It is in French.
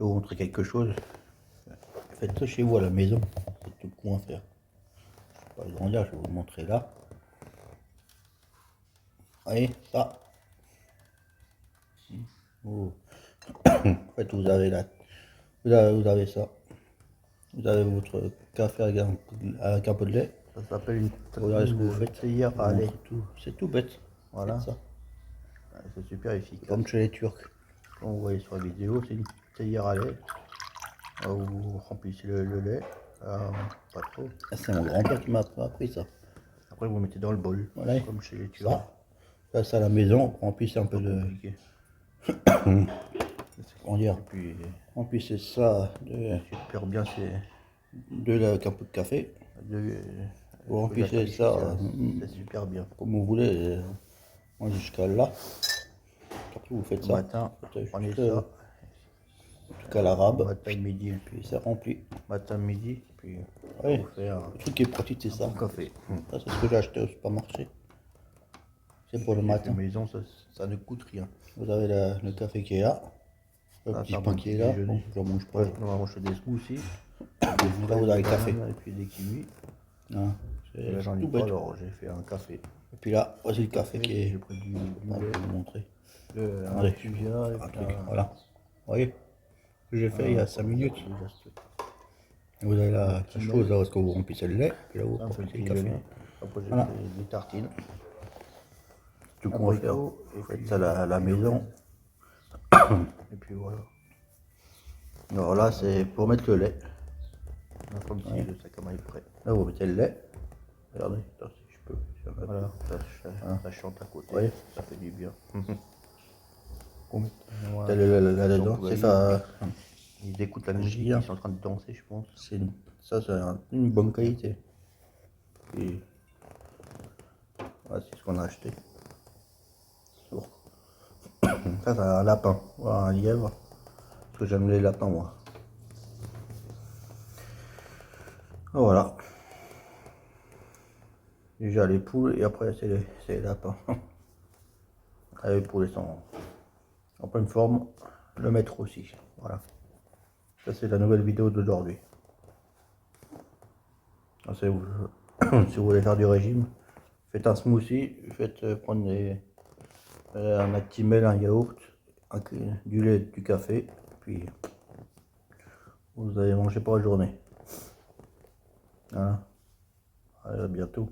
peux vous montrer quelque chose. Faites ça chez vous à la maison, c'est tout con à faire. Je vais pas agrandir, je vais vous le montrer là. Voyez ça. Oh. En fait, vous avez là, vous avez ça. Vous avez votre café avec un peu de lait. Ça s'appelle une Regardez ce que vous faites. théière à lait. C'est tout bête. Voilà. Faites ça. C'est super efficace. Comme chez les Turcs. Comme vous voyez sur la vidéo, c'est une théière à lait. Vous remplissez le lait. Pas trop. Ah, c'est mon grand-père qui m'a appris ça. Après, vous mettez dans le bol. Voilà. Comme chez les Turcs. Ça à la maison, remplissez un peu de. Comment dire? Puis, Remplissez ça de. super bien, c'est Avec un peu de café. Vous remplissez ça. C'est super bien. Comme vous voulez. Moi jusqu'à là. Après vous faites Le ça. matin, prenez ça. Jusqu'à l'arabe. Matin, midi. Puis ça remplit. Matin, midi. Puis Oui. vous faites Le truc qui est pratique, c'est ça. un café. Ça, c'est ce que j'ai acheté au supermarché. C'est pour le matin. Maison, ça ne coûte rien. Vous avez le café qui est là. Le petit pain qui est là. Bon, je ne mange pas. Normalement, je fais des smoothies. Là, vous avez le café. Et puis des kiwis. Hein, Et là, j'en ai tout pas, bête. alors j'ai fait un café. Et puis là, voici le café qui est. J'ai pris du Je lait, vais vous montrer. un Allez, stevia et un puis truc. Voilà. Vous voyez ce que j'ai fait il y a 5 minutes. Vous avez la petite chose là où est-ce que vous remplissez le lait. Puis là, vous un peu remplissez de le café. Après, j'ai Voilà. fait des tartines. Tout qu'on va faire. Vous Faites ça à la maison. Et puis voilà. Alors là, c'est pour mettre le lait. Comme si le sac à main est prêt. Là, vous mettez le lait. Regardez, attends, si je peux. Voilà, ça chante à côté. Oui. Ça fait du bien. T'as le lait là-dedans. C'est ça. Ils écoutent la musique, bien. ils sont en train de danser, je pense. Ça, c'est une bonne qualité. Et voilà, c'est ce qu'on a acheté. Bon. Ça, c'est un lapin. Voilà, un lièvre. Parce que j'aime les lapins, moi. Voilà. Déjà les poules et après c'est les lapins. Les poules sont en pleine forme. Le maître aussi. Voilà. Ça c'est la nouvelle vidéo d'aujourd'hui. Si vous voulez faire du régime, faites un smoothie, faites prendre un Actimel, un yaourt, du lait, du café, puis vous allez manger pour la journée. Voilà. Allez, à bientôt.